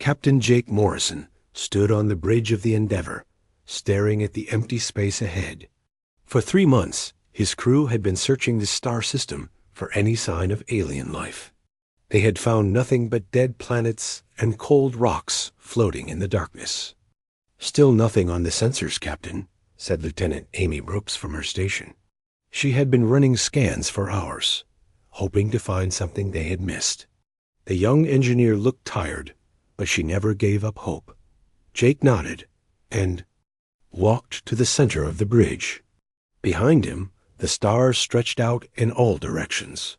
Captain Jake Morrison stood on the bridge of the Endeavour, staring at the empty space ahead. For 3 months, his crew had been searching the star system for any sign of alien life. They had found nothing but dead planets and cold rocks floating in the darkness. "Still nothing on the sensors, Captain," said Lieutenant Amy Brooks from her station. She had been running scans for hours, hoping to find something they had missed. The young engineer looked tired, but she never gave up hope. Jake nodded and walked to the center of the bridge. Behind him, the stars stretched out in all directions.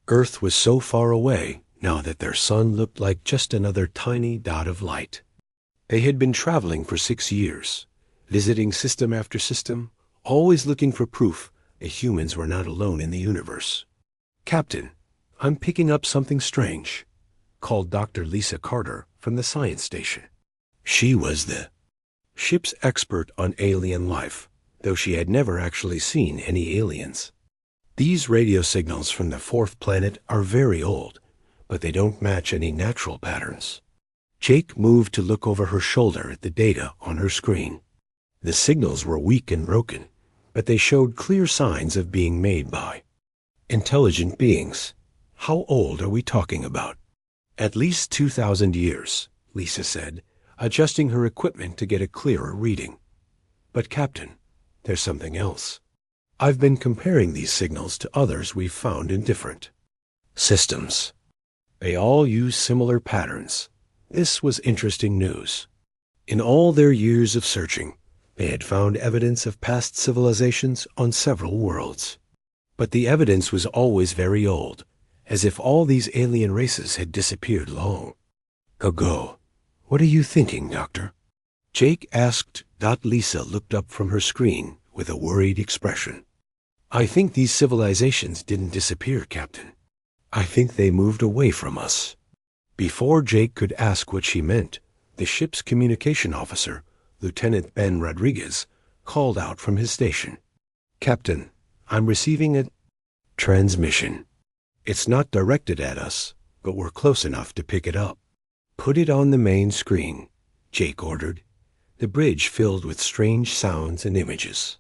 Earth was so far away now that their sun looked like just another tiny dot of light. They had been traveling for 6 years, visiting system after system, always looking for proof that humans were not alone in the universe. "Captain, I'm picking up something strange," called Dr. Lisa Carter from the science station. She was the ship's expert on alien life, though she had never actually seen any aliens. "These radio signals from the 4th planet are very old, but they don't match any natural patterns." Jake moved to look over her shoulder at the data on her screen. The signals were weak and broken, but they showed clear signs of being made by intelligent beings. "How old are we talking about?" "At least 2,000 years, Lisa said, adjusting her equipment to get a clearer reading. "But Captain, there's something else. I've been comparing these signals to others we've found in different systems. They all use similar patterns." This was interesting news. In all their years of searching, they had found evidence of past civilizations on several worlds. But the evidence was always very old, as if all these alien races had disappeared long ago. "What are you thinking, Doctor?" Jake asked. Lisa looked up from her screen with a worried expression. "I think these civilizations didn't disappear, Captain. I think they moved away from us." Before Jake could ask what she meant, the ship's communication officer, Lieutenant Ben Rodriguez, called out from his station. "Captain, I'm receiving a transmission. It's not directed at us, but we're close enough to pick it up." "Put it on the main screen," Jake ordered. The bridge filled with strange sounds and images.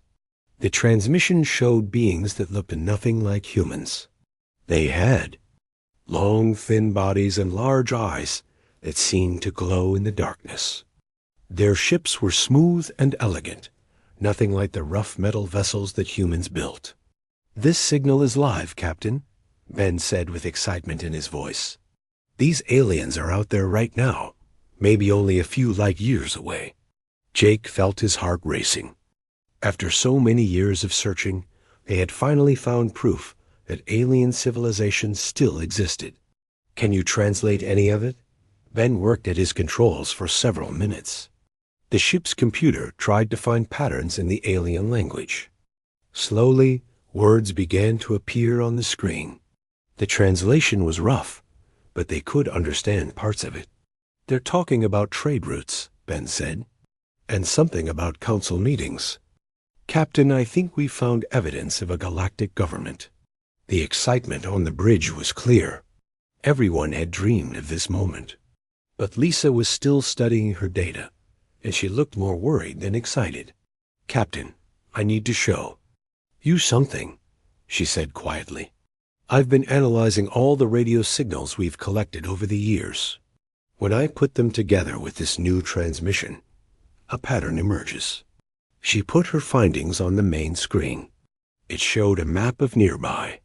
The transmission showed beings that looked nothing like humans. They had long, thin bodies and large eyes that seemed to glow in the darkness. Their ships were smooth and elegant, nothing like the rough metal vessels that humans built. "This signal is live, Captain," Ben said with excitement in his voice. "These aliens are out there right now, maybe only a few light years away." Jake felt his heart racing. After so many years of searching, they had finally found proof that alien civilizations still existed. "Can you translate any of it?" Ben worked at his controls for several minutes. The ship's computer tried to find patterns in the alien language. Slowly, words began to appear on the screen. The translation was rough, but they could understand parts of it. "They're talking about trade routes," Ben said, "and something about council meetings." "Captain, I think we found evidence of a galactic government." The excitement on the bridge was clear. Everyone had dreamed of this moment. But Lisa was still studying her data, and she looked more worried than excited. "Captain, I need to show you something," she said quietly. "I've been analyzing all the radio signals we've collected over the years. When I put them together with this new transmission, a pattern emerges." She put her findings on the main screen. It showed a map of nearby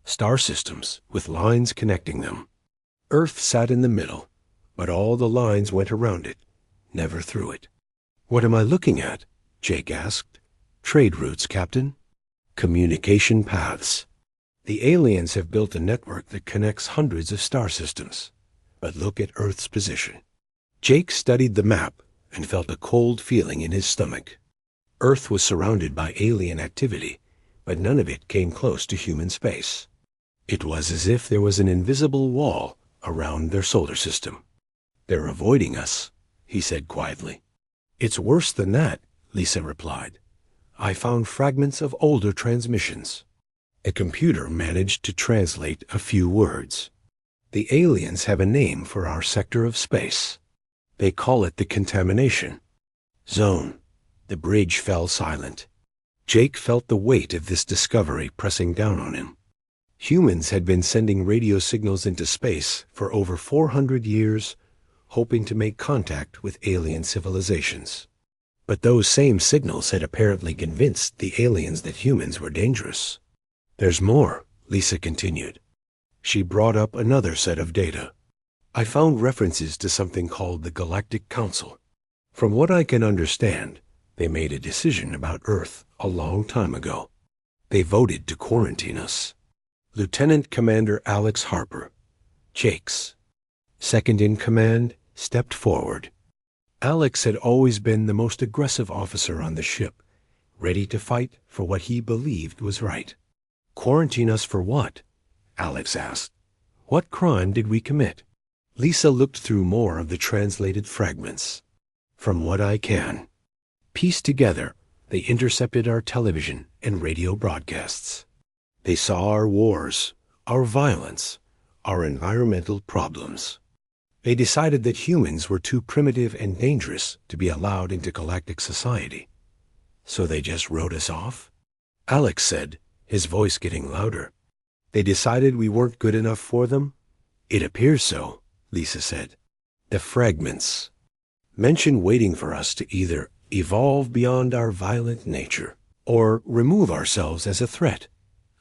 star systems with lines connecting them. Earth sat in the middle, but all the lines went around it, never through it. "What am I looking at?" Jake asked. "Trade routes, Captain. Communication paths. The aliens have built a network that connects hundreds of star systems. But look at Earth's position." Jake studied the map and felt a cold feeling in his stomach. Earth was surrounded by alien activity, but none of it came close to human space. It was as if there was an invisible wall around their solar system. "They're avoiding us," he said quietly. "It's worse than that," Lisa replied. "I found fragments of older transmissions." A computer managed to translate a few words. "The aliens have a name for our sector of space. They call it the contamination zone. The bridge fell silent. Jake felt the weight of this discovery pressing down on him. Humans had been sending radio signals into space for over 400 years, hoping to make contact with alien civilizations. But those same signals had apparently convinced the aliens that humans were dangerous. "There's more," Lisa continued. She brought up another set of data. "I found references to something called the Galactic Council. From what I can understand, they made a decision about Earth a long time ago. They voted to quarantine us." Lieutenant Commander Alex Harper, Jake's second-in-command, stepped forward. Alex had always been the most aggressive officer on the ship, ready to fight for what he believed was right. "Quarantine us for what?" Alex asked. "What crime did we commit?" Lisa looked through more of the translated fragments. "From what I can piece together, they intercepted our television and radio broadcasts. They saw our wars, our violence, our environmental problems. They decided that humans were too primitive and dangerous to be allowed into galactic society. So they just wrote us off?" Alex said, his voice getting louder. "They decided we weren't good enough for them?" "It appears so," Lisa said. "The fragments mention waiting for us to either evolve beyond our violent nature or remove ourselves as a threat.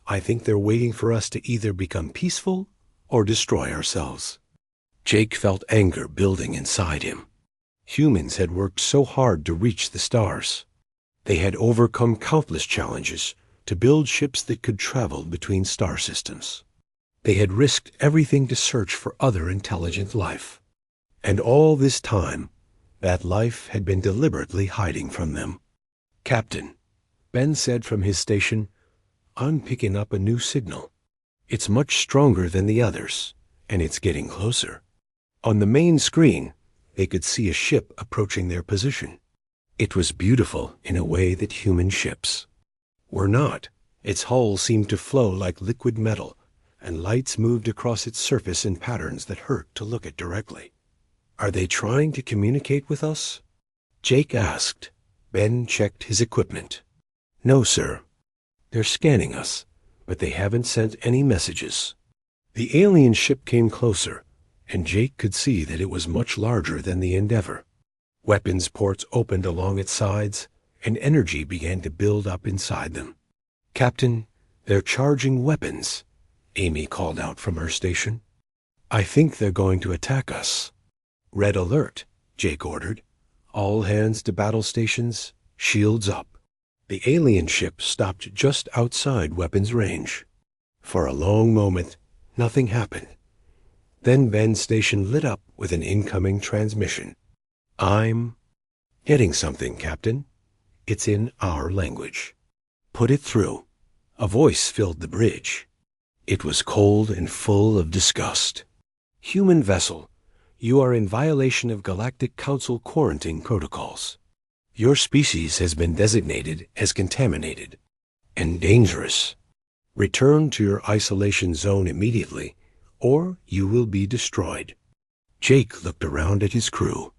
I think they're waiting for us to either become peaceful or destroy ourselves." Jake felt anger building inside him. Humans had worked so hard to reach the stars. They had overcome countless challenges to build ships that could travel between star systems. They had risked everything to search for other intelligent life. And all this time, that life had been deliberately hiding from them. "Captain," Ben said from his station, "I'm picking up a new signal. It's much stronger than the others, and it's getting closer." On the main screen, they could see a ship approaching their position. It was beautiful in a way that human ships were not. Its hull seemed to flow like liquid metal, and lights moved across its surface in patterns that hurt to look at directly. "Are they trying to communicate with us?" Jake asked. Ben checked his equipment. "No, sir. They're scanning us, but they haven't sent any messages." The alien ship came closer, and Jake could see that it was much larger than the Endeavor. Weapons ports opened along its sides, and energy began to build up inside them. "Captain, they're charging weapons," Amy called out from her station. "I think they're going to attack us." "Red alert," Jake ordered. "All hands to battle stations, shields up." The alien ship stopped just outside weapons range. For a long moment, nothing happened. Then Ben's station lit up with an incoming transmission. "I'm getting something, Captain. It's in our language." "Put it through." A voice filled the bridge. It was cold and full of disgust. "Human vessel, you are in violation of Galactic Council quarantine protocols. Your species has been designated as contaminated and dangerous. Return to your isolation zone immediately, or you will be destroyed." Jake looked around at his crew.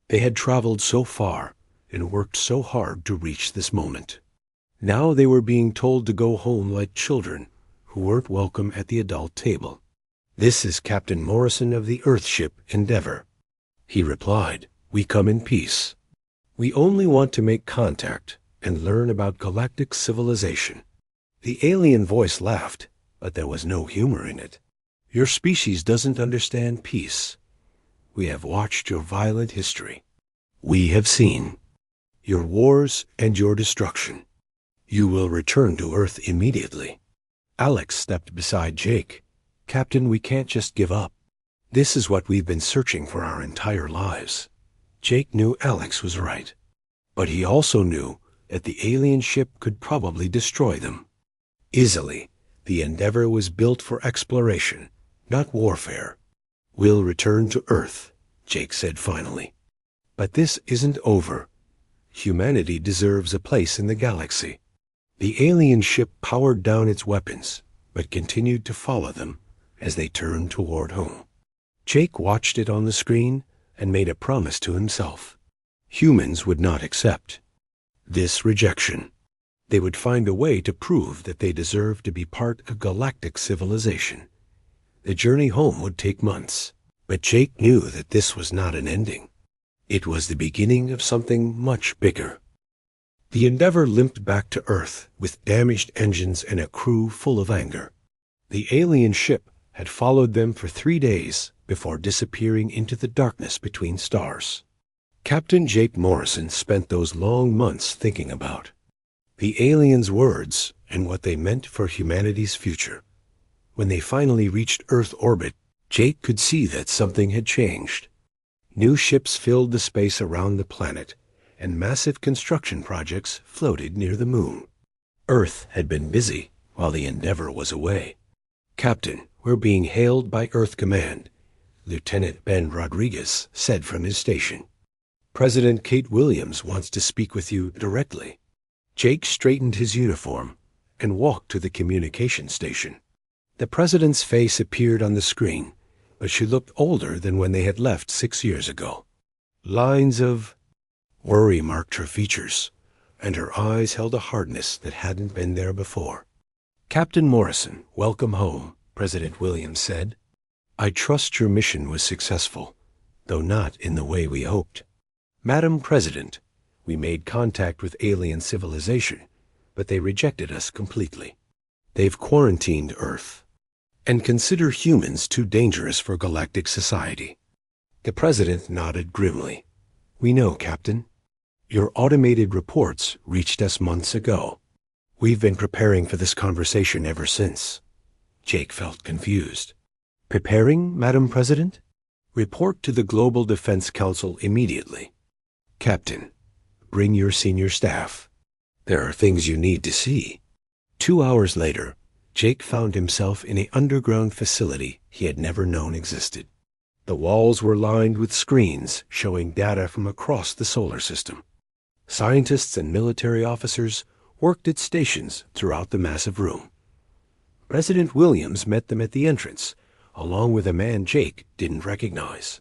They had traveled so far and worked so hard to reach this moment. Now they were being told to go home like children who weren't welcome at the adult table. "This is Captain Morrison of the Earthship Endeavor," he replied. "We come in peace. We only want to make contact and learn about galactic civilization." The alien voice laughed, but there was no humor in it. "Your species doesn't understand peace. We have watched your violent history. We have seen your wars and your destruction. You will return to Earth immediately." Alex stepped beside Jake. "Captain, we can't just give up. This is what we've been searching for our entire lives." Jake knew Alex was right, but he also knew that the alien ship could probably destroy them. Easily, the Endeavor was built for exploration, not warfare. "We'll return to Earth," Jake said finally. "But this isn't over. Humanity deserves a place in the galaxy." The alien ship powered down its weapons, but continued to follow them as they turned toward home. Jake watched it on the screen and made a promise to himself. Humans would not accept this rejection. They would find a way to prove that they deserved to be part of galactic civilization. The journey home would take months, but Jake knew that this was not an ending. It was the beginning of something much bigger. The Endeavour limped back to Earth with damaged engines and a crew full of anger. The alien ship had followed them for 3 days before disappearing into the darkness between stars. Captain Jake Morrison spent those long months thinking about the aliens' words and what they meant for humanity's future. When they finally reached Earth orbit, Jake could see that something had changed. New ships filled the space around the planet, and massive construction projects floated near the moon. Earth had been busy while the Endeavour was away. "Captain, we're being hailed by Earth Command," Lieutenant Ben Rodriguez said from his station. "President Kate Williams wants to speak with you directly." Jake straightened his uniform and walked to the communication station. The president's face appeared on the screen, but she looked older than when they had left 6 years ago. Lines of worry marked her features, and her eyes held a hardness that hadn't been there before. "Captain Morrison, welcome home," President Williams said. "I trust your mission was successful, though not in the way we hoped. Madam President, we made contact with alien civilization, but they rejected us completely. They've quarantined Earth and consider humans too dangerous for galactic society." The president nodded grimly. "We know, Captain. Your automated reports reached us months ago. We've been preparing for this conversation ever since." Jake felt confused. "Preparing, Madam President?" "Report to the Global Defense Council immediately." "Captain, bring your senior staff. There are things you need to see." 2 hours later, Jake found himself in an underground facility he had never known existed. The walls were lined with screens showing data from across the solar system. Scientists and military officers worked at stations throughout the massive room. President Williams met them at the entrance, along with a man Jake didn't recognize.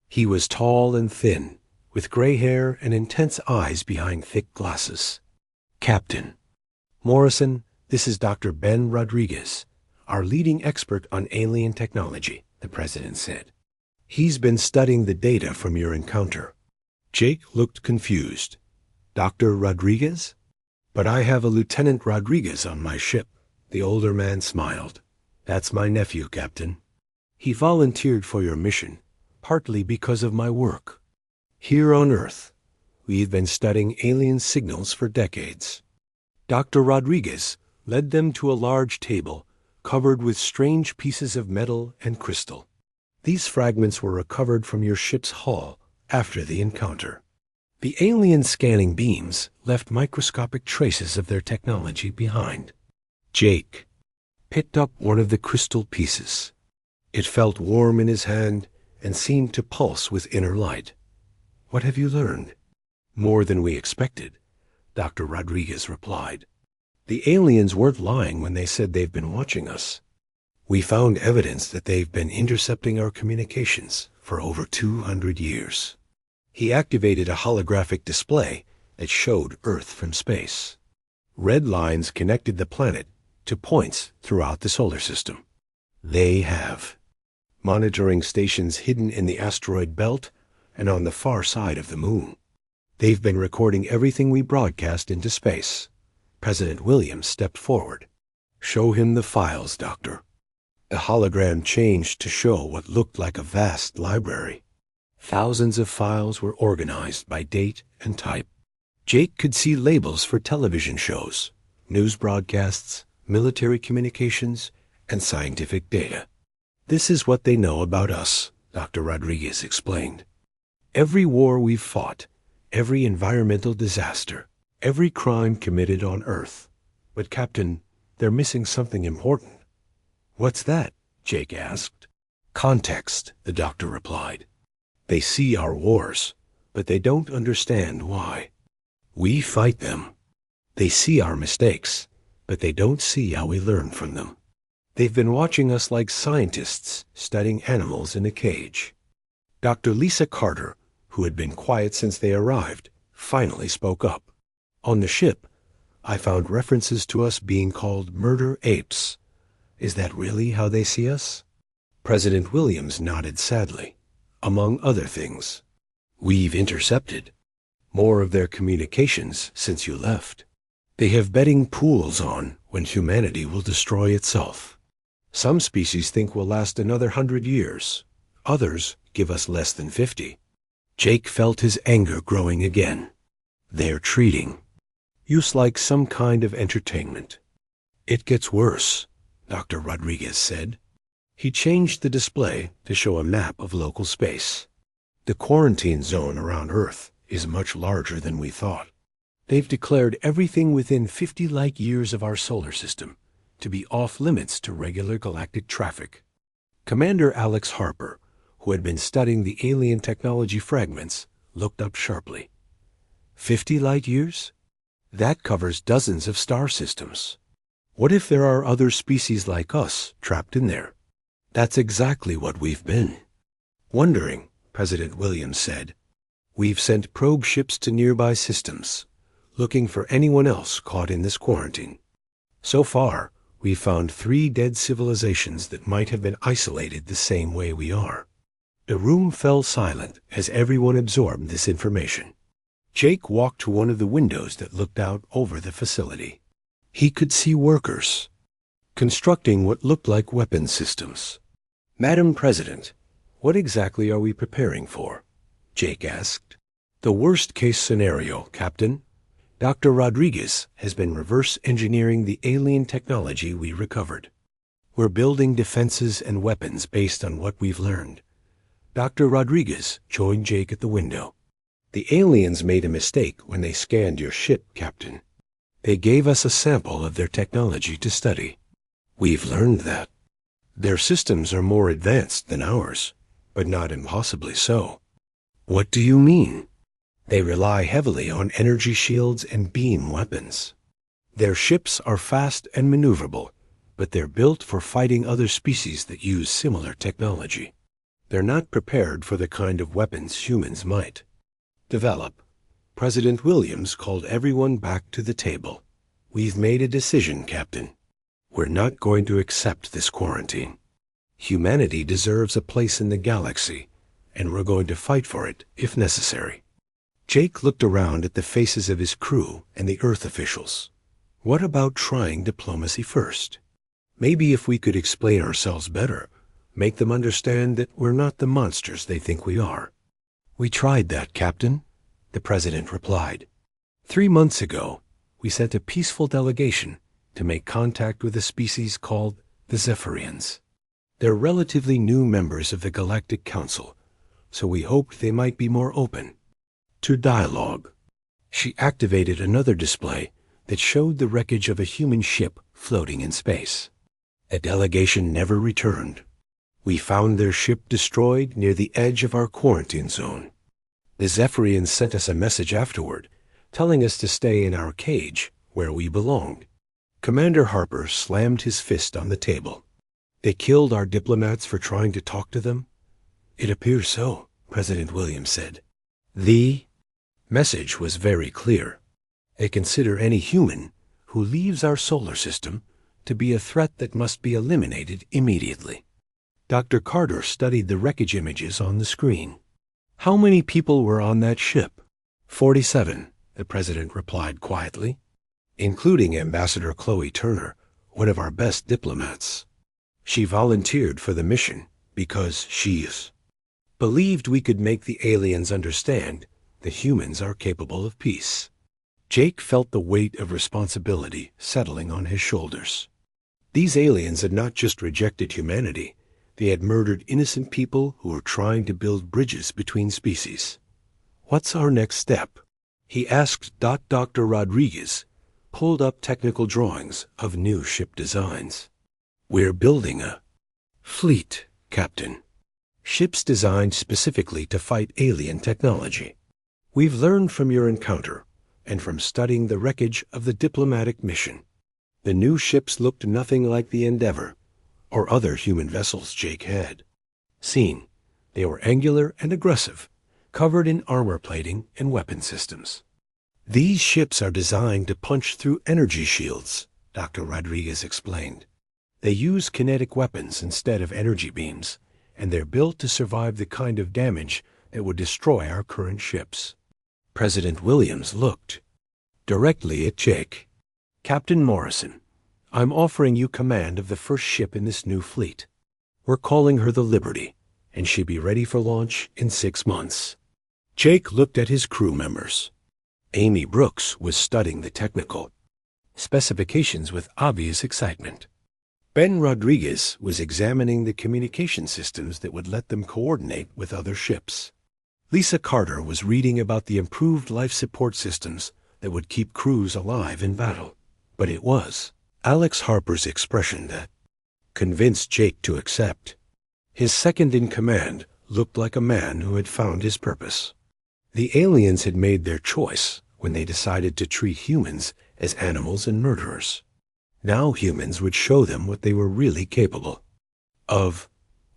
He was tall and thin, with gray hair and intense eyes behind thick glasses. "Captain Morrison, this is Dr. Ben Rodriguez, our leading expert on alien technology," the president said. "He's been studying the data from your encounter." Jake looked confused. "Dr. Rodriguez? But I have a Lieutenant Rodriguez on my ship." The older man smiled. "That's my nephew, Captain. He volunteered for your mission, partly because of my work. Here on Earth, we've been studying alien signals for decades." Dr. Rodriguez led them to a large table covered with strange pieces of metal and crystal. "These fragments were recovered from your ship's hull after the encounter. The alien scanning beams left microscopic traces of their technology behind." Jake picked up one of the crystal pieces. It felt warm in his hand and seemed to pulse with inner light. "What have you learned?" "More than we expected," Dr. Rodriguez replied. "The aliens weren't lying when they said they've been watching us. We found evidence that they've been intercepting our communications for over 200 years." He activated a holographic display that showed Earth from space. Red lines connected the planet to points throughout the solar system. "They have monitoring stations hidden in the asteroid belt and on the far side of the moon. They've been recording everything we broadcast into space." President Williams stepped forward. "Show him the files, Doctor." The hologram changed to show what looked like a vast library. Thousands of files were organized by date and type. Jake could see labels for television shows, news broadcasts, military communications, and scientific data. "This is what they know about us," Dr. Rodriguez explained. "Every war we've fought, every environmental disaster, every crime committed on Earth. But, Captain, they're missing something important." "What's that?" Jake asked. "Context," the doctor replied. "They see our wars, but they don't understand why. We fight them. They see our mistakes, but they don't see how we learn from them. They've been watching us like scientists studying animals in a cage." Dr. Lisa Carter, who had been quiet since they arrived, finally spoke up. On the ship, I found references to us being called murder apes. Is that really how they see us? President Williams nodded sadly. Among other things, we've intercepted more of their communications since you left. They have betting pools on when humanity will destroy itself. Some species think we'll last another 100 years. Others give us less than 50. Jake felt his anger growing again. They're treating use like some kind of entertainment. It gets worse, Dr. Rodriguez said. He changed the display to show a map of local space. The quarantine zone around Earth is much larger than we thought. They've declared everything within 50 light years of our solar system to be off limits to regular galactic traffic. Commander Alex Harper, who had been studying the alien technology fragments, looked up sharply. 50 light years? That covers dozens of star systems. What if there are other species like us trapped in there? That's exactly what we've been wondering, President Williams said. We've sent probe ships to nearby systems, looking for anyone else caught in this quarantine. So far, we've found 3 dead civilizations that might have been isolated the same way we are. The room fell silent as everyone absorbed this information. Jake walked to one of the windows that looked out over the facility. He could see workers constructing what looked like weapon systems. Madam President, what exactly are we preparing for? Jake asked. The worst-case scenario, Captain. Dr. Rodriguez has been reverse engineering the alien technology we recovered. We're building defenses and weapons based on what we've learned. Dr. Rodriguez joined Jake at the window. The aliens made a mistake when they scanned your ship, Captain. They gave us a sample of their technology to study. We've learned that. Their systems are more advanced than ours, but not impossibly so. What do you mean? They rely heavily on energy shields and beam weapons. Their ships are fast and maneuverable, but they're built for fighting other species that use similar technology. They're not prepared for the kind of weapons humans might develop. President Williams called everyone back to the table. We've made a decision, Captain. We're not going to accept this quarantine. Humanity deserves a place in the galaxy, and we're going to fight for it if necessary. Jake looked around at the faces of his crew and the Earth officials. What about trying diplomacy first? Maybe if we could explain ourselves better, make them understand that we're not the monsters they think we are. We tried that, Captain, the President replied. 3 months ago, we sent a peaceful delegation to make contact with a species called the Zephyrians. They're relatively new members of the Galactic Council, so we hoped they might be more open to dialogue. She activated another display that showed the wreckage of a human ship floating in space. A delegation never returned. We found their ship destroyed near the edge of our quarantine zone. The Zephyrians sent us a message afterward, telling us to stay in our cage where we belonged. Commander Harper slammed his fist on the table. They killed our diplomats for trying to talk to them? It appears so, President Williams said. The message was very clear. They consider any human who leaves our solar system to be a threat that must be eliminated immediately. Dr. Carter studied the wreckage images on the screen. How many people were on that ship? 47, the President replied quietly, including Ambassador Chloe Turner, one of our best diplomats. She volunteered for the mission because she believed we could make the aliens understand that humans are capable of peace. Jake felt the weight of responsibility settling on his shoulders. These aliens had not just rejected humanity, they had murdered innocent people who were trying to build bridges between species. What's our next step? He asked. Dr. Rodriguez pulled up technical drawings of new ship designs. We're building a fleet, Captain. Ships designed specifically to fight alien technology. We've learned from your encounter and from studying the wreckage of the diplomatic mission. The new ships looked nothing like the Endeavor or other human vessels Jake had seen. They were angular and aggressive, covered in armor plating and weapon systems. "These ships are designed to punch through energy shields," Dr. Rodriguez explained. "They use kinetic weapons instead of energy beams, and they're built to survive the kind of damage that would destroy our current ships." President Williams looked directly at Jake. "Captain Morrison, I'm offering you command of the first ship in this new fleet. We're calling her the Liberty, and she'll be ready for launch in 6 months." Jake looked at his crew members. Amy Brooks was studying the technical specifications with obvious excitement. Ben Rodriguez was examining the communication systems that would let them coordinate with other ships. Lisa Carter was reading about the improved life support systems that would keep crews alive in battle. But it was Alex Harper's expression that convinced Jake to accept. His second-in-command looked like a man who had found his purpose. The aliens had made their choice when they decided to treat humans as animals and murderers. Now humans would show them what they were really capable of.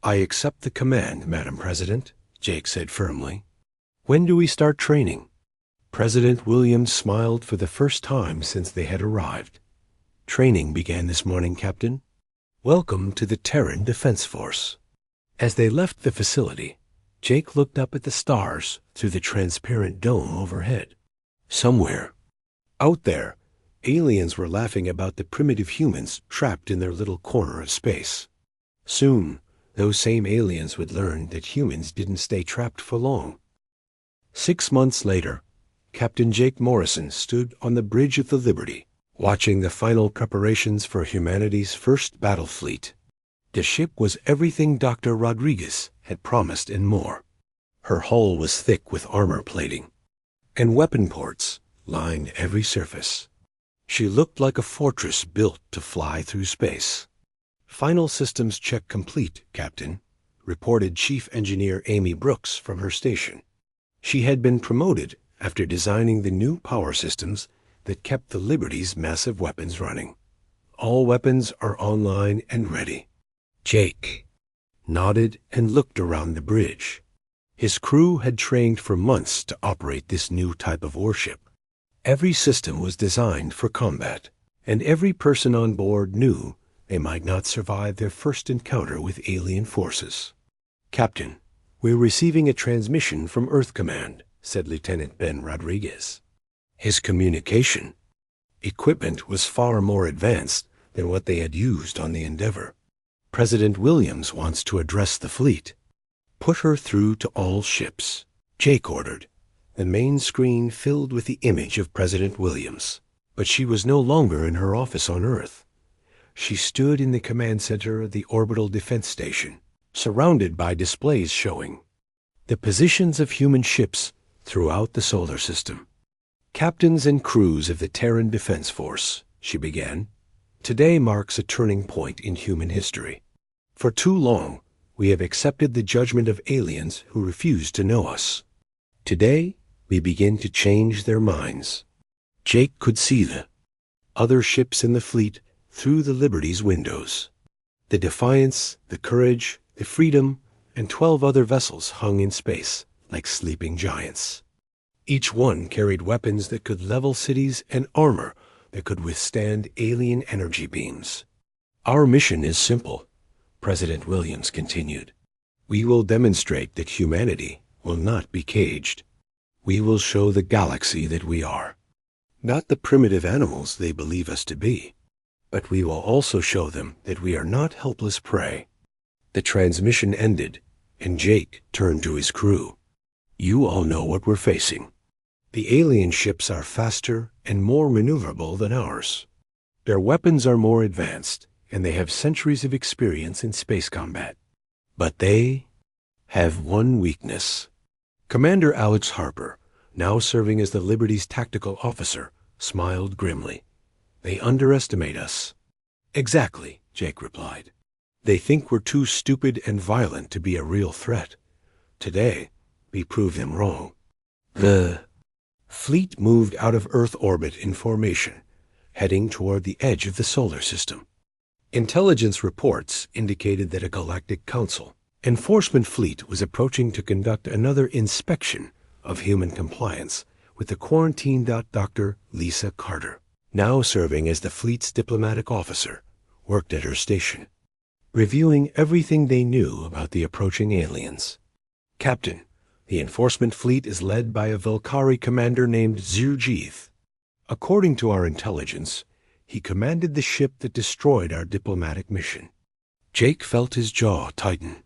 "I accept the command, Madam President," Jake said firmly. "When do we start training?" President Williams smiled for the first time since they had arrived. "Training began this morning, Captain. Welcome to the Terran Defense Force." As they left the facility, Jake looked up at the stars through the transparent dome overhead. Somewhere out there, aliens were laughing about the primitive humans trapped in their little corner of space. Soon, those same aliens would learn that humans didn't stay trapped for long. 6 months later, Captain Jake Morrison stood on the bridge of the Liberty, watching the final preparations for humanity's first battle fleet. The ship was everything Dr. Rodriguez had promised and more. Her hull was thick with armor plating, and weapon ports lined every surface. She looked like a fortress built to fly through space. "Final systems check complete, Captain," reported Chief Engineer Amy Brooks from her station. She had been promoted after designing the new power systems that kept the Liberty's massive weapons running. "All weapons are online and ready." Jake nodded and looked around the bridge. His crew had trained for months to operate this new type of warship. Every system was designed for combat, and every person on board knew they might not survive their first encounter with alien forces. "Captain, we're receiving a transmission from Earth Command," said Lieutenant Ben Rodriguez. His communication equipment was far more advanced than what they had used on the Endeavor. "President Williams wants to address the fleet." "Put her through to all ships," Jake ordered. The main screen filled with the image of President Williams, but she was no longer in her office on Earth. She stood in the command center of the Orbital Defense Station, surrounded by displays showing the positions of human ships throughout the solar system. "Captains and crews of the Terran Defense Force," she began, "today marks a turning point in human history. For too long, we have accepted the judgment of aliens who refuse to know us. Today, we begin to change their minds." Jake could see the other ships in the fleet through the Liberty's windows. The Defiance, the Courage, the Freedom, and 12 other vessels hung in space like sleeping giants. Each one carried weapons that could level cities and armor that could withstand alien energy beams. "Our mission is simple," President Williams continued. "We will demonstrate that humanity will not be caged. We will show the galaxy that we are not the primitive animals they believe us to be, but we will also show them that we are not helpless prey." The transmission ended, and Jake turned to his crew. "You all know what we're facing. The alien ships are faster and more maneuverable than ours. Their weapons are more advanced, and they have centuries of experience in space combat. But they have one weakness." Commander Alex Harper, now serving as the Liberty's tactical officer, smiled grimly. "They underestimate us." "Exactly," Jake replied. "They think we're too stupid and violent to be a real threat. Today, we prove them wrong." The fleet moved out of Earth orbit in formation, heading toward the edge of the solar system. Intelligence reports indicated that a galactic council Enforcement Fleet was approaching to conduct another inspection of human compliance with the quarantined Dr. Lisa Carter, now serving as the fleet's diplomatic officer, worked at her station, reviewing everything they knew about the approaching aliens. Captain, the enforcement fleet is led by a Volcari commander named Zurjith. According to our intelligence, he commanded the ship that destroyed our diplomatic mission. Jake felt his jaw tighten.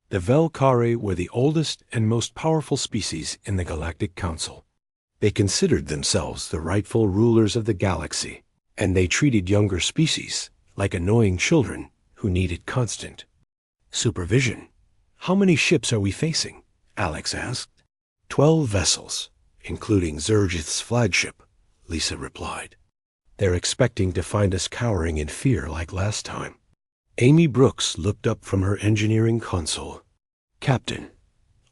The Volcari were the oldest and most powerful species in the Galactic Council. They considered themselves the rightful rulers of the galaxy, and they treated younger species like annoying children who needed constant supervision. "How many ships are we facing?" Alex asked. 12 vessels, including Zurjith's flagship, Lisa replied. "They're expecting to find us cowering in fear like last time." Amy Brooks looked up from her engineering console. "Captain,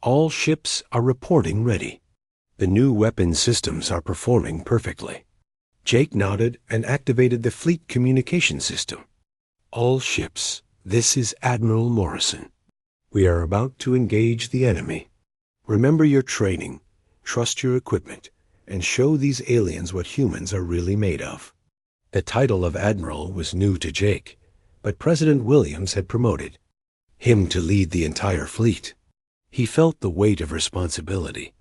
all ships are reporting ready. The new weapon systems are performing perfectly." Jake nodded and activated the fleet communication system. "All ships, this is Admiral Morrison. We are about to engage the enemy. Remember your training, trust your equipment, and show these aliens what humans are really made of." The title of Admiral was new to Jake, but President Williams had promoted him to lead the entire fleet. He felt the weight of responsibility,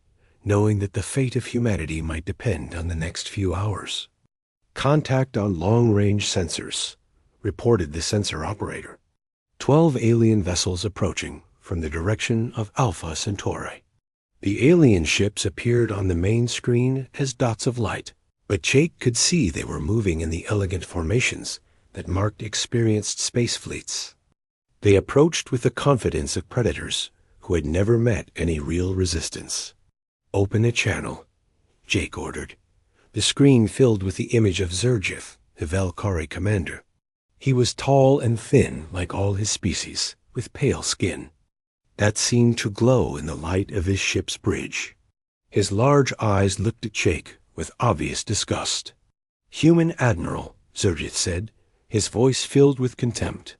knowing that the fate of humanity might depend on the next few hours. "Contact on long-range sensors," reported the sensor operator. 12 alien vessels approaching from the direction of Alpha Centauri. The alien ships appeared on the main screen as dots of light, but Jake could see they were moving in the elegant formations that marked experienced space fleets. They approached with the confidence of predators who had never met any real resistance. "Open a channel," Jake ordered. The screen filled with the image of Zurjith, the Volcari commander. He was tall and thin like all his species, with pale skin that seemed to glow in the light of his ship's bridge. His large eyes looked at Jake with obvious disgust. "Human Admiral," Zurjith said, his voice filled with contempt.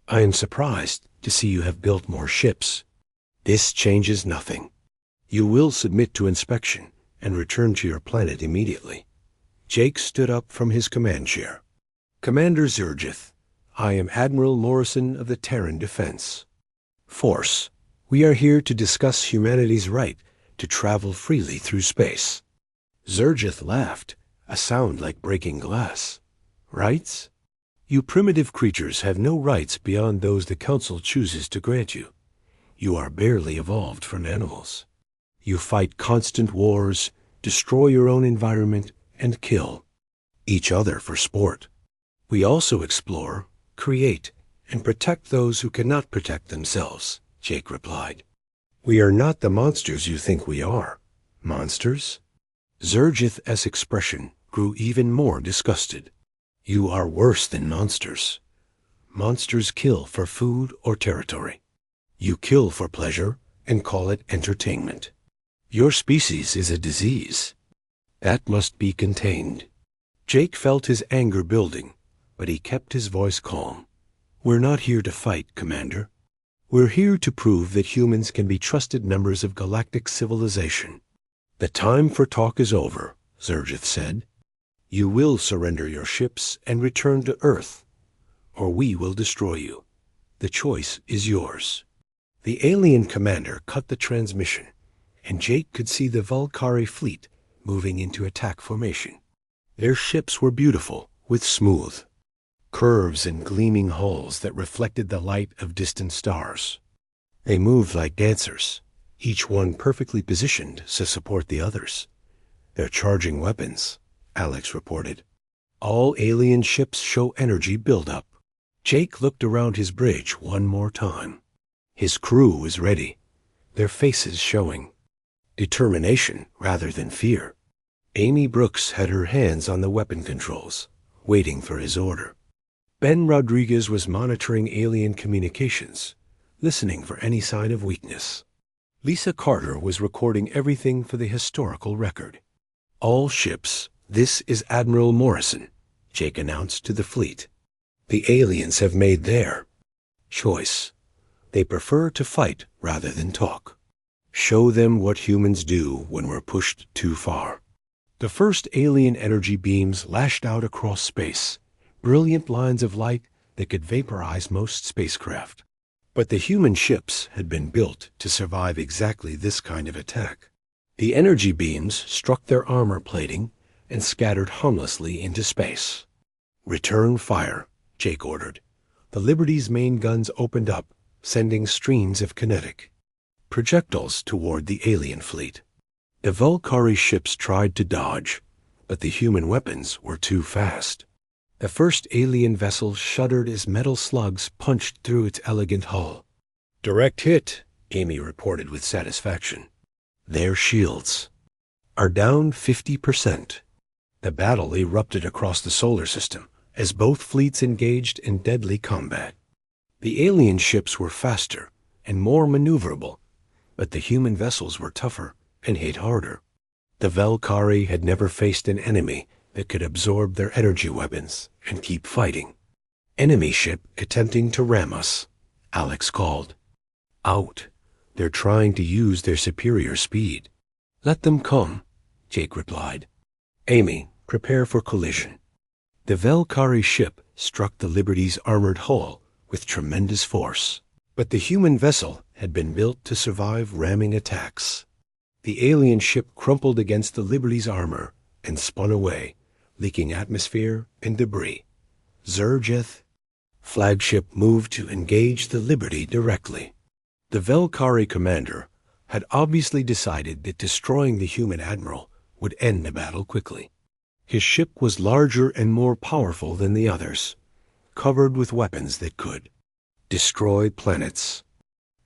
"I am surprised to see you have built more ships. This changes nothing. You will submit to inspection and return to your planet immediately." Jake stood up from his command chair. "Commander Zurjith, I am Admiral Morrison of the Terran Defense Force. We are here to discuss humanity's right to travel freely through space." Zurjith laughed, a sound like breaking glass. "Rights? You primitive creatures have no rights beyond those the Council chooses to grant you. You are barely evolved from animals. You fight constant wars, destroy your own environment, and kill each other for sport. We also explore, create, and protect those who cannot protect themselves," Jake replied. "We are not the monsters you think we are." "Monsters?" Zurjith's expression grew even more disgusted. "You are worse than monsters. Monsters kill for food or territory. You kill for pleasure and call it entertainment. Your species is a disease. That must be contained." Jake felt his anger building, but he kept his voice calm. "We're not here to fight, Commander. We're here to prove that humans can be trusted members of galactic civilization." "The time for talk is over," Zurjith said. "You will surrender your ships and return to Earth, or we will destroy you. The choice is yours." The alien commander cut the transmission, and Jake could see the Volcari fleet moving into attack formation. Their ships were beautiful, with smooth curves and gleaming hulls that reflected the light of distant stars. They moved like dancers, each one perfectly positioned to support the others. "They're charging weapons," Alex reported. "All alien ships show energy buildup." Jake looked around his bridge one more time. His crew was ready, their faces showing determination rather than fear. Amy Brooks had her hands on the weapon controls, waiting for his order. Ben Rodriguez was monitoring alien communications, listening for any sign of weakness. Lisa Carter was recording everything for the historical record. "All ships, this is Admiral Morrison," Jake announced to the fleet. "The aliens have made their choice. They prefer to fight rather than talk. Show them what humans do when we're pushed too far. The first alien energy beams lashed out across space, brilliant lines of light that could vaporize most spacecraft. But the human ships had been built to survive exactly this kind of attack. The energy beams struck their armor plating and scattered harmlessly into space. "Return fire," Jake ordered. The Liberty's main guns opened up, sending streams of kinetic projectiles toward the alien fleet. The Valkyrie ships tried to dodge, but the human weapons were too fast. The first alien vessel shuddered as metal slugs punched through its elegant hull. "Direct hit," Amy reported with satisfaction. "Their shields are down 50%. The battle erupted across the solar system as both fleets engaged in deadly combat. The alien ships were faster and more maneuverable, but the human vessels were tougher and hit harder. The Valkyrie had never faced an enemy that could absorb their energy weapons and keep fighting. "Enemy ship attempting to ram us," Alex called. "Out. They're trying to use their superior speed." "Let them come," Jake replied. "Amy, prepare for collision." The Valkyrie ship struck the Liberty's armored hull with tremendous force, but the human vessel had been built to survive ramming attacks. The alien ship crumpled against the Liberty's armor and spun away, leaking atmosphere and debris. Zerjeth flagship moved to engage the Liberty directly. The Valkyrie commander had obviously decided that destroying the human admiral would end the battle quickly. His ship was larger and more powerful than the others, covered with weapons that could destroy planets.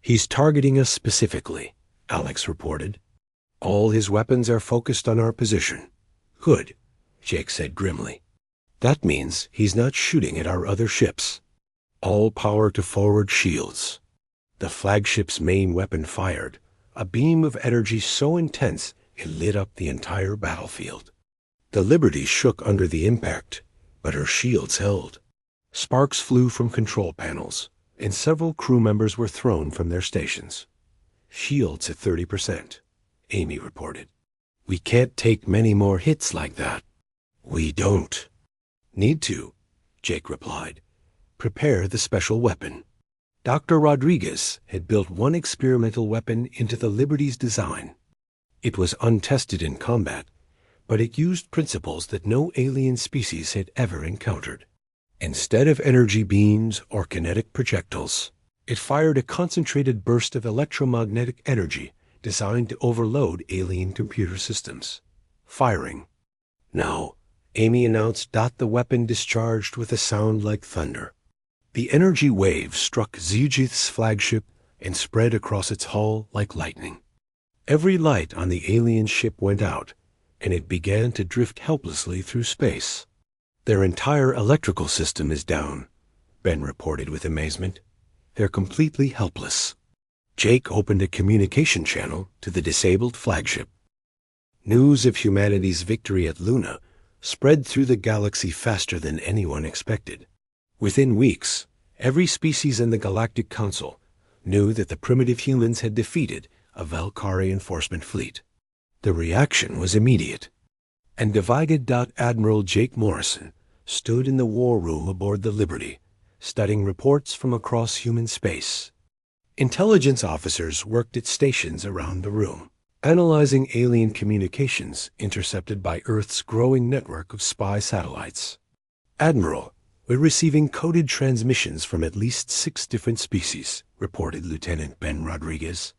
"He's targeting us specifically," Alex reported. "All his weapons are focused on our position." "Good," Jake said grimly. "That means he's not shooting at our other ships. All power to forward shields." The flagship's main weapon fired, a beam of energy so intense it lit up the entire battlefield. The Liberty shook under the impact, but her shields held. Sparks flew from control panels, and several crew members were thrown from their stations. "Shields at 30%, Amy reported. "We can't take many more hits like that." "We don't need to," Jake replied. "Prepare the special weapon." Dr. Rodriguez had built one experimental weapon into the Liberty's design. It was untested in combat, but it used principles that no alien species had ever encountered. Instead of energy beams or kinetic projectiles, it fired a concentrated burst of electromagnetic energy designed to overload alien computer systems. "Firing." "Now," Amy announced. The weapon discharged with a sound like thunder. The energy wave struck Zerjeth's flagship and spread across its hull like lightning. Every light on the alien ship went out, and it began to drift helplessly through space. "Their entire electrical system is down," Ben reported with amazement. "They're completely helpless." Jake opened a communication channel to the disabled flagship. News of humanity's victory at Luna spread through the galaxy faster than anyone expected. Within weeks, every species in the Galactic Council knew that the primitive humans had defeated a Valkyrie enforcement fleet. The reaction was immediate, and divided. Admiral Jake Morrison stood in the war room aboard the Liberty, studying reports from across human space. Intelligence officers worked at stations around the room, analyzing alien communications intercepted by Earth's growing network of spy satellites. "Admiral, we're receiving coded transmissions from at least 6 different species," reported Lieutenant Ben Rodriguez.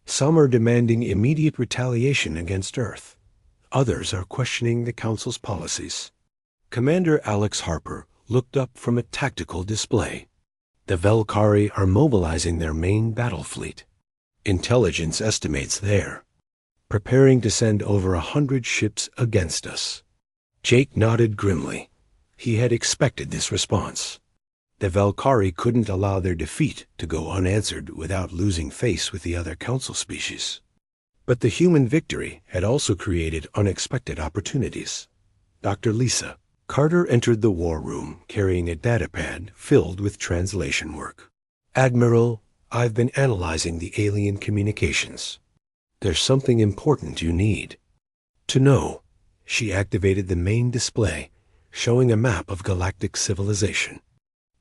"Some are demanding immediate retaliation against Earth. Others are questioning the Council's policies." Commander Alex Harper looked up from a tactical display. "The Valkyrie are mobilizing their main battle fleet. Intelligence estimates they're preparing to send over 100 ships against us." Jake nodded grimly. He had expected this response. The Valkyrie couldn't allow their defeat to go unanswered without losing face with the other Council species. But the human victory had also created unexpected opportunities. Dr. Lisa Carter entered the war room carrying a datapad filled with translation work. "Admiral, I've been analyzing the alien communications. There's something important you need to know. She activated the main display, showing a map of galactic civilization.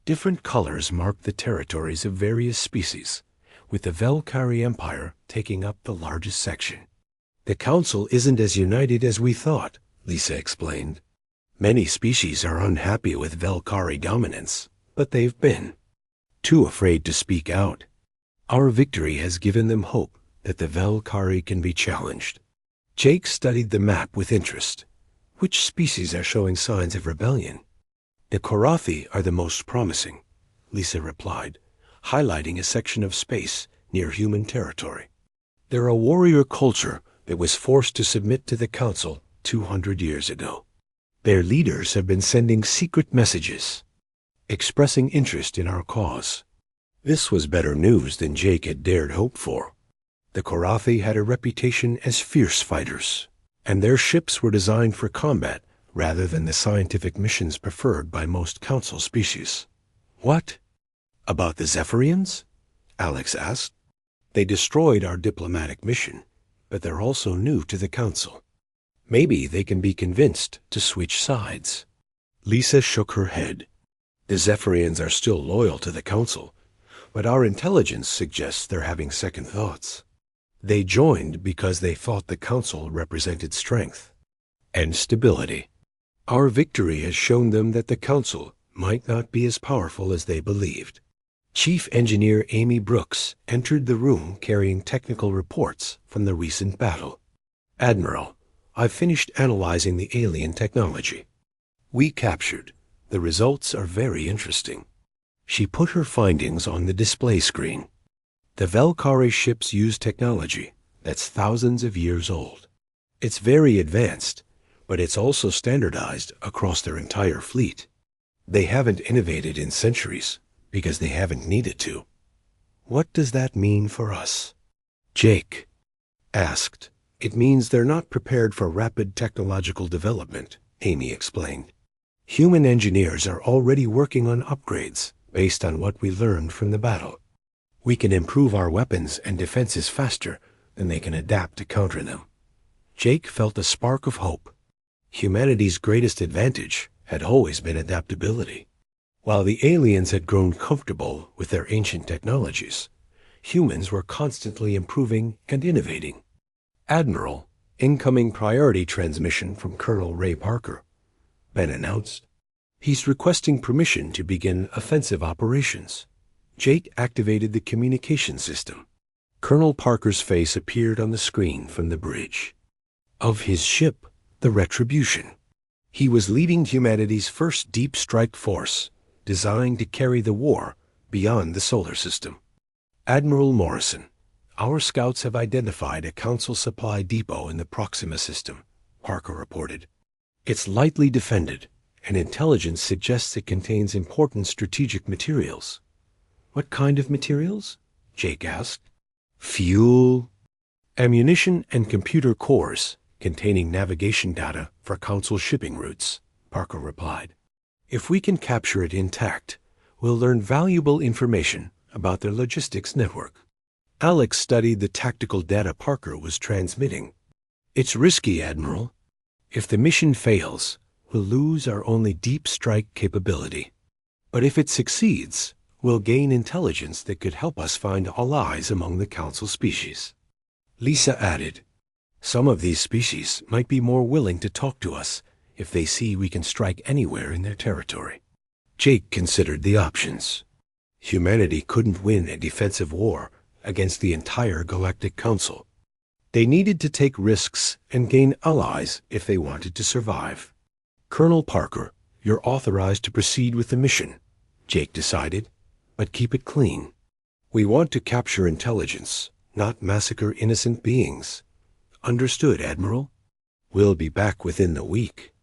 Different colors mark the territories of various species, with the Velkari Empire taking up the largest section. The Council isn't as united as we thought, Lisa explained. Many species are unhappy with Velkari dominance, but they've been too afraid to speak out. Our victory has given them hope that the Velkari can be challenged. Jake studied the map with interest. Which species are showing signs of rebellion? The Korathi are the most promising, Lisa replied, highlighting a section of space near human territory. They're a warrior culture that was forced to submit to the Council 200 years ago. Their leaders have been sending secret messages, expressing interest in our cause. This was better news than Jake had dared hope for. The Korathi had a reputation as fierce fighters, and their ships were designed for combat rather than the scientific missions preferred by most Council species. What about the Zephyrians? Alex asked. They destroyed our diplomatic mission, but they're also new to the Council. Maybe they can be convinced to switch sides. Lisa shook her head. The Zephyrians are still loyal to the Council, but our intelligence suggests they're having second thoughts. They joined because they thought the Council represented strength and stability. Our victory has shown them that the Council might not be as powerful as they believed. Chief Engineer Amy Brooks entered the room carrying technical reports from the recent battle. Admiral, I've finished analyzing the alien technology we captured. The results are very interesting. She put her findings on the display screen. The Velkari ships use technology that's thousands of years old. It's very advanced, but it's also standardized across their entire fleet. They haven't innovated in centuries because they haven't needed to. What does that mean for us? Jake asked. It means they're not prepared for rapid technological development, Amy explained. Human engineers are already working on upgrades based on what we learned from the battle. We can improve our weapons and defenses faster than they can adapt to counter them. Jake felt a spark of hope. Humanity's greatest advantage had always been adaptability. While the aliens had grown comfortable with their ancient technologies, humans were constantly improving and innovating. Admiral, incoming priority transmission from Colonel Ray Parker, Ben announced. He's requesting permission to begin offensive operations. Jake activated the communication system. Colonel Parker's face appeared on the screen from the bridge. Of his ship, the Retribution. He was leading humanity's first deep strike force, designed to carry the war beyond the solar system. Admiral Morrison, our scouts have identified a Council supply depot in the Proxima system, Parker reported. It's lightly defended, and intelligence suggests it contains important strategic materials. What kind of materials? Jake asked. Fuel, ammunition, and computer cores containing navigation data for Council shipping routes, Parker replied. If we can capture it intact, we'll learn valuable information about their logistics network. Alex studied the tactical data Parker was transmitting. It's risky, Admiral. If the mission fails, we'll lose our only deep strike capability. But if it succeeds, we'll gain intelligence that could help us find allies among the Council species. Lisa added, some of these species might be more willing to talk to us if they see we can strike anywhere in their territory. Jake considered the options. Humanity couldn't win a defensive war against the entire Galactic Council. They needed to take risks and gain allies if they wanted to survive. Colonel Parker, you're authorized to proceed with the mission, Jake decided, but keep it clean. We want to capture intelligence, not massacre innocent beings. Understood, Admiral. We'll be back within the week.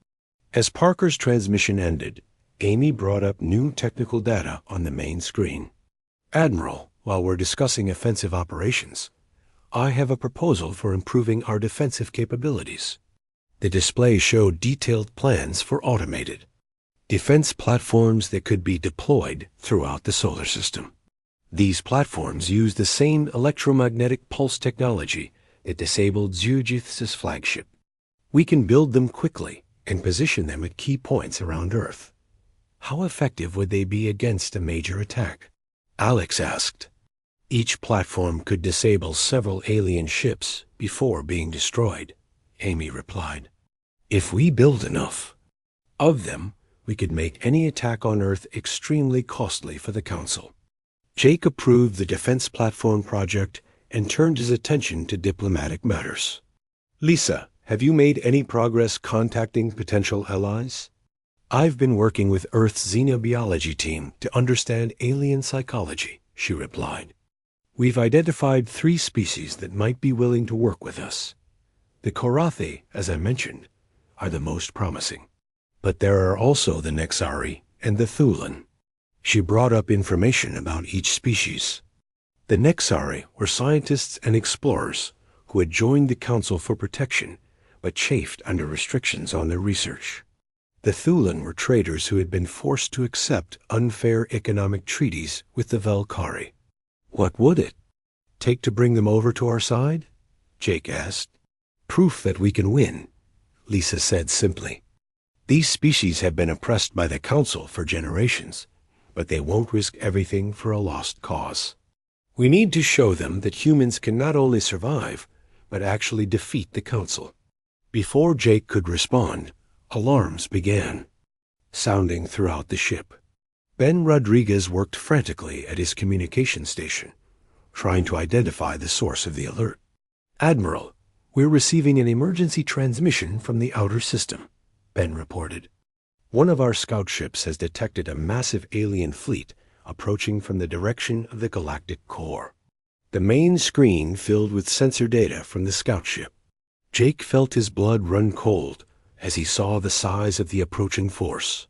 As Parker's transmission ended, Amy brought up new technical data on the main screen. Admiral, while we're discussing offensive operations, I have a proposal for improving our defensive capabilities. The display showed detailed plans for automated defense platforms that could be deployed throughout the solar system. These platforms use the same electromagnetic pulse technology that disabled Zugith's flagship. We can build them quickly and position them at key points around Earth. How effective would they be against a major attack? Alex asked. Each platform could disable several alien ships before being destroyed, Amy replied. If we build enough of them, we could make any attack on Earth extremely costly for the Council. Jake approved the defense platform project and turned his attention to diplomatic matters. Lisa, have you made any progress contacting potential allies? I've been working with Earth's xenobiology team to understand alien psychology, she replied. We've identified 3 species that might be willing to work with us. The Korathi, as I mentioned, are the most promising. But there are also the Nexari and the Thulan. She brought up information about each species. The Nexari were scientists and explorers who had joined the Council for protection, but chafed under restrictions on their research. The Thulan were traders who had been forced to accept unfair economic treaties with the Velkari. What would it take to bring them over to our side? Jake asked. Proof that we can win, Lisa said simply. These species have been oppressed by the Council for generations, but they won't risk everything for a lost cause. We need to show them that humans can not only survive, but actually defeat the Council. Before Jake could respond, alarms began, sounding throughout the ship. Ben Rodriguez worked frantically at his communication station, trying to identify the source of the alert. Admiral, we're receiving an emergency transmission from the outer system, Ben reported. One of our scout ships has detected a massive alien fleet approaching from the direction of the galactic core. The main screen filled with sensor data from the scout ship. Jake felt his blood run cold as he saw the size of the approaching force.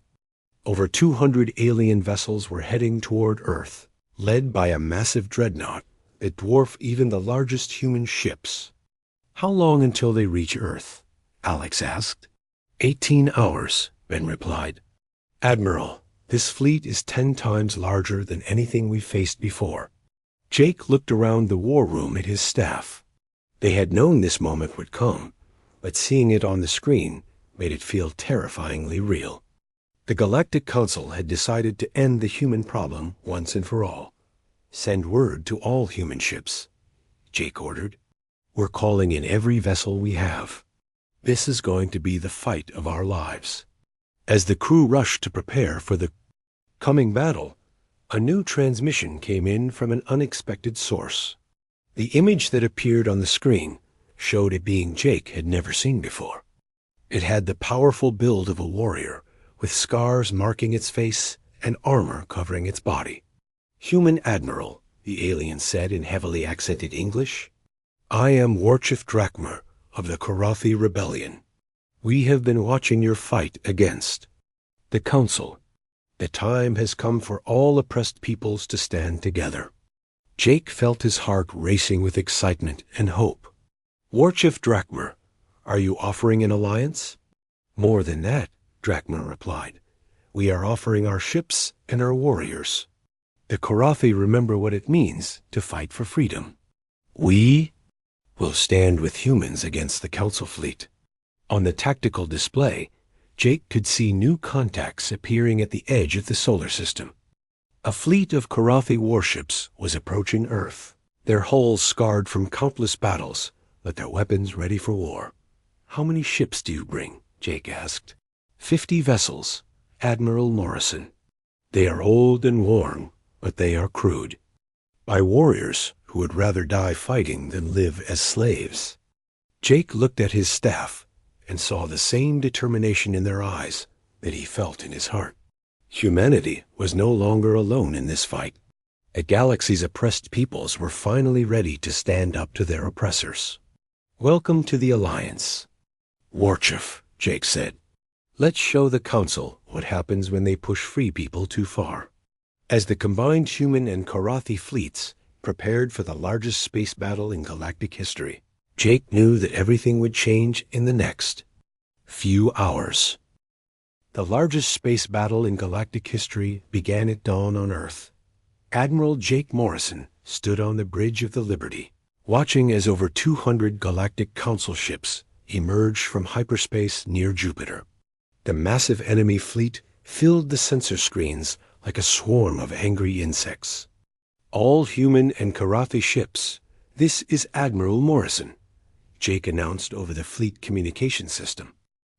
Over 200 alien vessels were heading toward Earth, led by a massive dreadnought that dwarfed even the largest human ships. How long until they reach Earth? Alex asked. 18 hours, Ben replied. Admiral, this fleet is 10 times larger than anything we've faced before. Jake looked around the war room at his staff. They had known this moment would come, but seeing it on the screen made it feel terrifyingly real. The Galactic Council had decided to end the human problem once and for all. Send word to all human ships, Jake ordered. We're calling in every vessel we have. This is going to be the fight of our lives. As the crew rushed to prepare for the coming battle, a new transmission came in from an unexpected source. The image that appeared on the screen showed a being Jake had never seen before. It had the powerful build of a warrior, with scars marking its face and armor covering its body. Human Admiral, the alien said in heavily accented English. I am Warchif Drakmer of the Korathi Rebellion. We have been watching your fight against the Council. The time has come for all oppressed peoples to stand together. Jake felt his heart racing with excitement and hope. Warchif Drakmer, are you offering an alliance? More than that, Drakmer replied. We are offering our ships and our warriors. The Korathi remember what it means to fight for freedom. We will stand with humans against the Council fleet. On the tactical display, Jake could see new contacts appearing at the edge of the solar system. A fleet of Korathi warships was approaching Earth, their hulls scarred from countless battles, but their weapons ready for war. How many ships do you bring? Jake asked. 50 vessels, Admiral Morrison. They are old and worn, but they are crewed by warriors who would rather die fighting than live as slaves. Jake looked at his staff and saw the same determination in their eyes that he felt in his heart. Humanity was no longer alone in this fight. A galaxy's oppressed peoples were finally ready to stand up to their oppressors. Welcome to the Alliance. Warchif, Jake said. Let's show the Council what happens when they push free people too far. As the combined human and Korathi fleets prepared for the largest space battle in galactic history, Jake knew that everything would change in the next few hours. The largest space battle in galactic history began at dawn on Earth. Admiral Jake Morrison stood on the bridge of the Liberty, watching as over 200 Galactic Council ships emerged from hyperspace near Jupiter. The massive enemy fleet filled the sensor screens like a swarm of angry insects. "All human and Karathi ships, this is Admiral Morrison," Jake announced over the fleet communication system.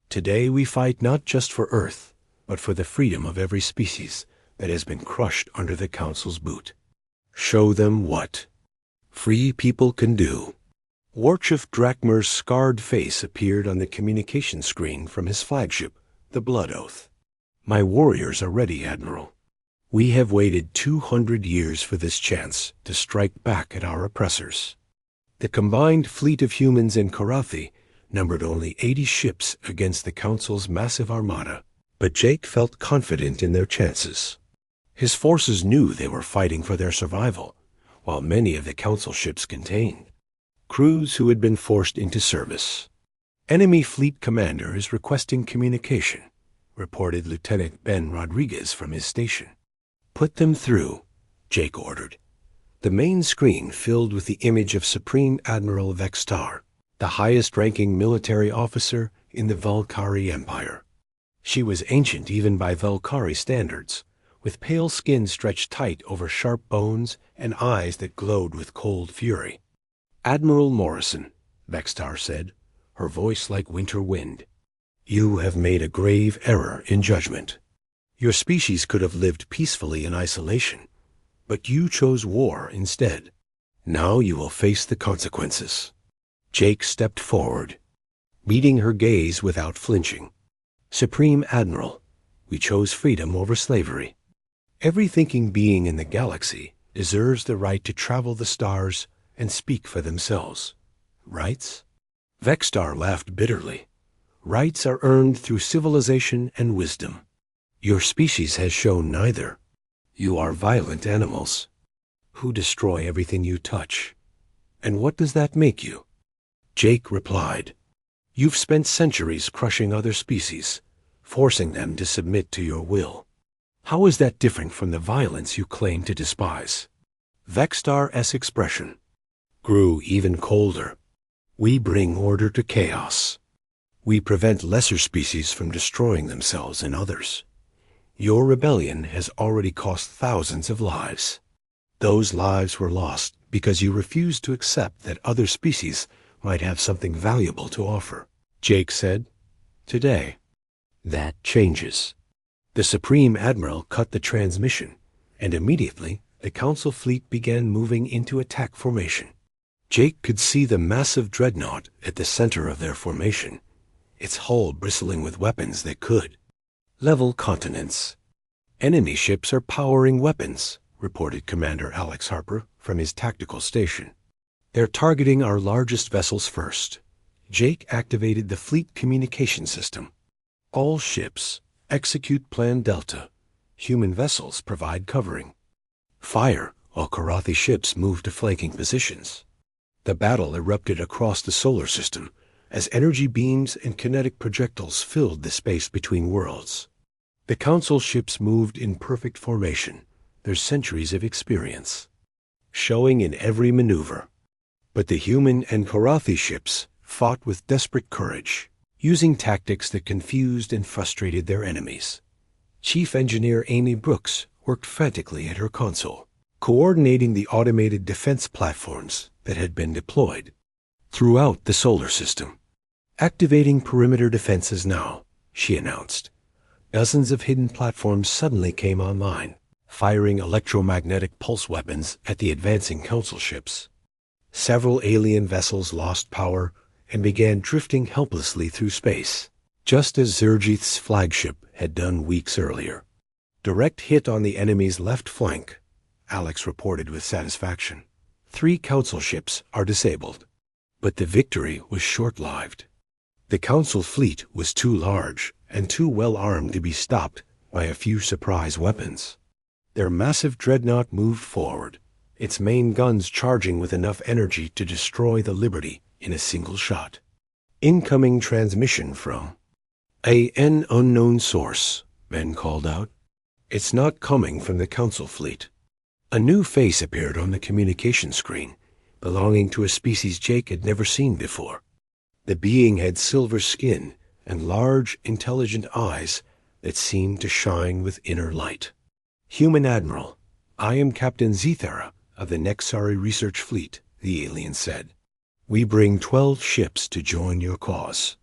"Today we fight not just for Earth, but for the freedom of every species that has been crushed under the Council's boot. Show them what free people can do." Warchief Drakmer's scarred face appeared on the communication screen from his flagship, the Blood Oath. "My warriors are ready, Admiral. We have waited 200 years for this chance to strike back at our oppressors." The combined fleet of humans and Karathi numbered only 80 ships against the Council's massive armada, but Jake felt confident in their chances. His forces knew they were fighting for their survival, while many of the Council ships contained crews who had been forced into service. "Enemy fleet commander is requesting communication," reported Lieutenant Ben Rodriguez from his station. "Put them through," Jake ordered. The main screen filled with the image of Supreme Admiral Vextar, the highest-ranking military officer in the Valkyrie Empire. She was ancient even by Valkyrie standards, with pale skin stretched tight over sharp bones and eyes that glowed with cold fury. "Admiral Morrison," Vextar said, her voice like winter wind, "you have made a grave error in judgment. Your species could have lived peacefully in isolation, but you chose war instead. Now you will face the consequences." Jake stepped forward, meeting her gaze without flinching. "Supreme Admiral, we chose freedom over slavery. Every thinking being in the galaxy deserves the right to travel the stars and speak for themselves. Rights?" Vextar laughed bitterly. "Rights are earned through civilization and wisdom. Your species has shown neither. You are violent animals who destroy everything you touch. And what does that make you?" Jake replied, "You've spent centuries crushing other species, forcing them to submit to your will. How is that different from the violence you claim to despise?" Vextar's expression grew even colder. "We bring order to chaos. We prevent lesser species from destroying themselves and others. Your rebellion has already cost thousands of lives. Those lives were lost because you refused to accept that other species might have something valuable to offer," Jake said. "Today, that changes." The Supreme Admiral cut the transmission, and immediately the Council fleet began moving into attack formation. Jake could see the massive dreadnought at the center of their formation, its hull bristling with weapons that could level continents. "Enemy ships are powering weapons," reported Commander Alex Harper from his tactical station. "They're targeting our largest vessels first." Jake activated the fleet communication system. "All ships, execute Plan Delta. Human vessels provide covering. Fire while Karathi ships move to flanking positions." The battle erupted across the solar system as energy beams and kinetic projectiles filled the space between worlds. The Council ships moved in perfect formation, their centuries of experience showing in every maneuver. But the human and Karathi ships fought with desperate courage, using tactics that confused and frustrated their enemies. Chief Engineer Amy Brooks worked frantically at her console, coordinating the automated defense platforms that had been deployed throughout the solar system. "Activating perimeter defenses now," she announced. Dozens of hidden platforms suddenly came online, firing electromagnetic pulse weapons at the advancing Council ships. Several alien vessels lost power and began drifting helplessly through space, just as Zerjith's flagship had done weeks earlier. "Direct hit on the enemy's left flank," Alex reported with satisfaction. 3 Council ships are disabled. But the victory was short-lived. The Council fleet was too large and too well-armed to be stopped by a few surprise weapons. Their massive dreadnought moved forward, its main guns charging with enough energy to destroy the Liberty in a single shot. "Incoming transmission from an unknown source," Ben called out. "It's not coming from the Council fleet." A new face appeared on the communication screen, belonging to a species Jake had never seen before. The being had silver skin and large, intelligent eyes that seemed to shine with inner light. "Human Admiral, I am Captain Zethera of the Nexari Research Fleet," the alien said. "We bring 12 ships to join your cause.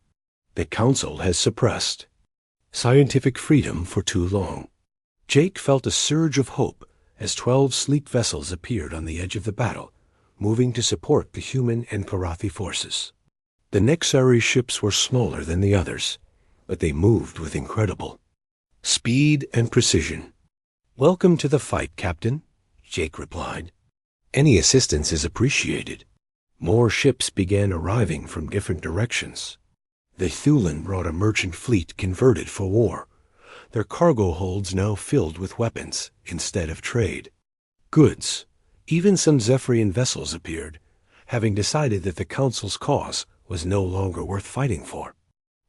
The Council has suppressed scientific freedom for too long." Jake felt a surge of hope as 12 sleek vessels appeared on the edge of the battle, moving to support the human and Karathi forces. The Nexari ships were smaller than the others, but they moved with incredible speed and precision. "Welcome to the fight, Captain," Jake replied. "Any assistance is appreciated." More ships began arriving from different directions. The Thulan brought a merchant fleet converted for war, their cargo holds now filled with weapons instead of trade. Goods, even some Zephyrian vessels appeared, having decided that the Council's cause was no longer worth fighting for.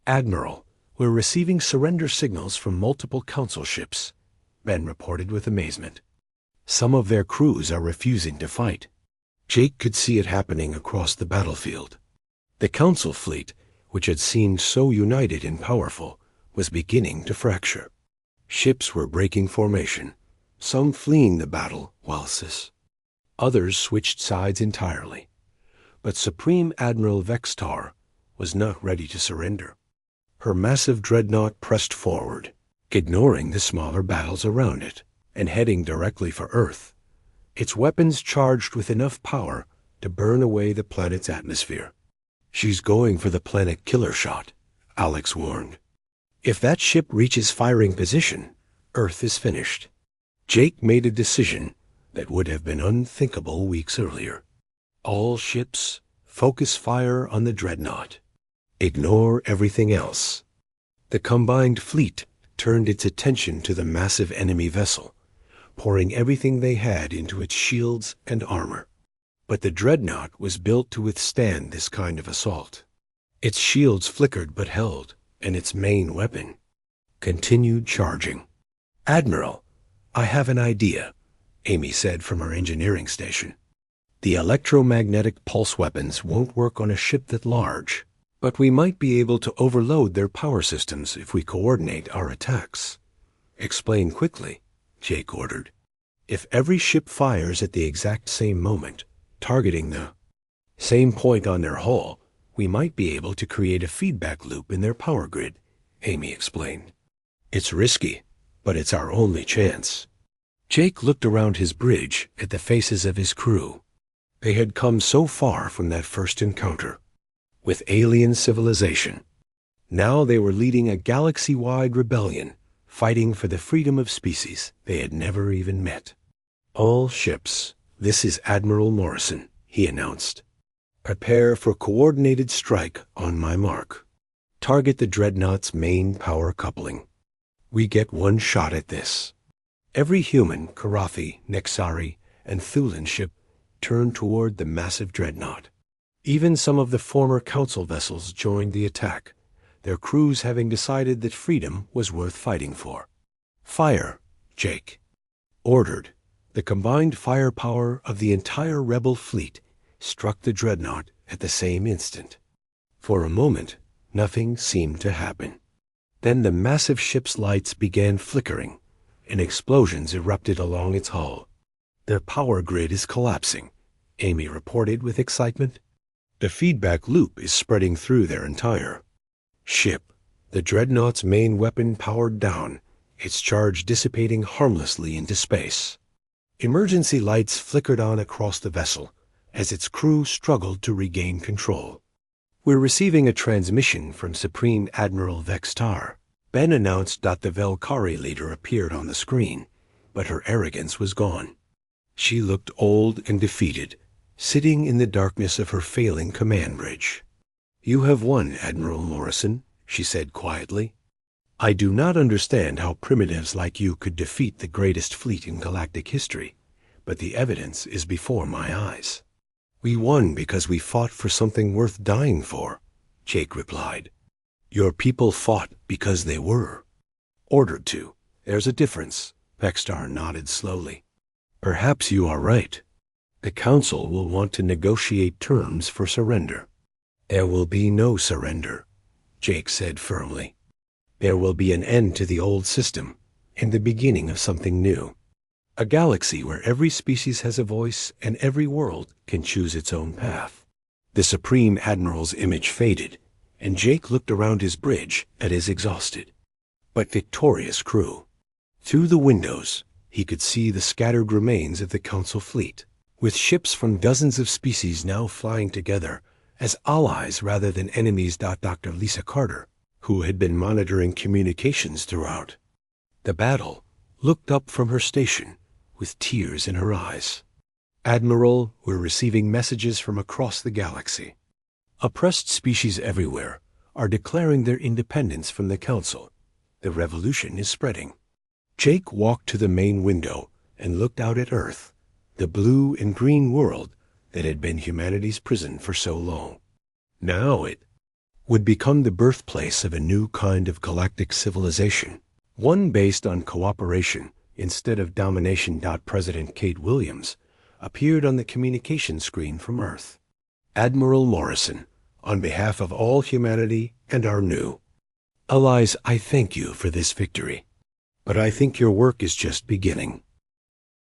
"Admiral, we're receiving surrender signals from multiple Council ships," Ben reported with amazement. "Some of their crews are refusing to fight." Jake could see it happening across the battlefield. The Council fleet, which had seemed so united and powerful, was beginning to fracture. Ships were breaking formation, some fleeing the battle, whilst others switched sides entirely. But Supreme Admiral Vextar was not ready to surrender. Her massive dreadnought pressed forward, ignoring the smaller battles around it, and heading directly for Earth, its weapons charged with enough power to burn away the planet's atmosphere. "She's going for the planet killer shot," Alex warned. "If that ship reaches firing position, Earth is finished." Jake made a decision that would have been unthinkable weeks earlier. "All ships, focus fire on the dreadnought. Ignore everything else." The combined fleet turned its attention to the massive enemy vessel, pouring everything they had into its shields and armor. But the dreadnought was built to withstand this kind of assault. Its shields flickered but held, and its main weapon continued charging. "Admiral, I have an idea," Amy said from her engineering station. "The electromagnetic pulse weapons won't work on a ship that large, but we might be able to overload their power systems if we coordinate our attacks." "Explain quickly," Jake ordered. "If every ship fires at the exact same moment, targeting the same point on their hull, we might be able to create a feedback loop in their power grid," Amy explained. "It's risky, but it's our only chance." Jake looked around his bridge at the faces of his crew. They had come so far from that first encounter with alien civilization. Now they were leading a galaxy-wide rebellion, fighting for the freedom of species they had never even met. "All ships, this is Admiral Morrison," he announced. "Prepare for coordinated strike on my mark. Target the dreadnought's main power coupling. We get one shot at this." Every human, Karathi, Nexari, and Thulan ship turned toward the massive dreadnought. Even some of the former Council vessels joined the attack, their crews having decided that freedom was worth fighting for. "Fire," Jake ordered. The combined firepower of the entire rebel fleet struck the dreadnought at the same instant. For a moment, nothing seemed to happen. Then the massive ship's lights began flickering, and explosions erupted along its hull. "Their power grid is collapsing," Amy reported with excitement. "The feedback loop is spreading through their entire ship. The dreadnought's main weapon powered down, its charge dissipating harmlessly into space." Emergency lights flickered on across the vessel as its crew struggled to regain control. "We're receiving a transmission from Supreme Admiral Vextar," Ben announced. The Velkari leader appeared on the screen, but her arrogance was gone. She looked old and defeated, sitting in the darkness of her failing command bridge. "You have won, Admiral Morrison," she said quietly. "I do not understand how primitives like you could defeat the greatest fleet in galactic history, but the evidence is before my eyes." "We won because we fought for something worth dying for," Jake replied. "Your people fought because they were ordered to. There's a difference," Vextar nodded slowly. Perhaps you are right. The Council will want to negotiate terms for surrender. There will be no surrender, Jake said firmly. There will be an end to the old system and the beginning of something new. A galaxy where every species has a voice and every world can choose its own path. The Supreme Admiral's image faded, and Jake looked around his bridge at his exhausted but victorious crew. Through the windows, he could see the scattered remains of the Council fleet, with ships from dozens of species now flying together as allies rather than enemies. Dr. Lisa Carter, who had been monitoring communications throughout the battle, looked up from her station with tears in her eyes. Admiral, we're receiving messages from across the galaxy. Oppressed species everywhere are declaring their independence from the Council. The revolution is spreading. Jake walked to the main window and looked out at Earth, the blue and green world that had been humanity's prison for so long. Now it would become the birthplace of a new kind of galactic civilization, one based on cooperation instead of domination. President Kate Williams appeared on the communication screen from Earth. Admiral Morrison, on behalf of all humanity and our new allies, I thank you for this victory. But I think your work is just beginning.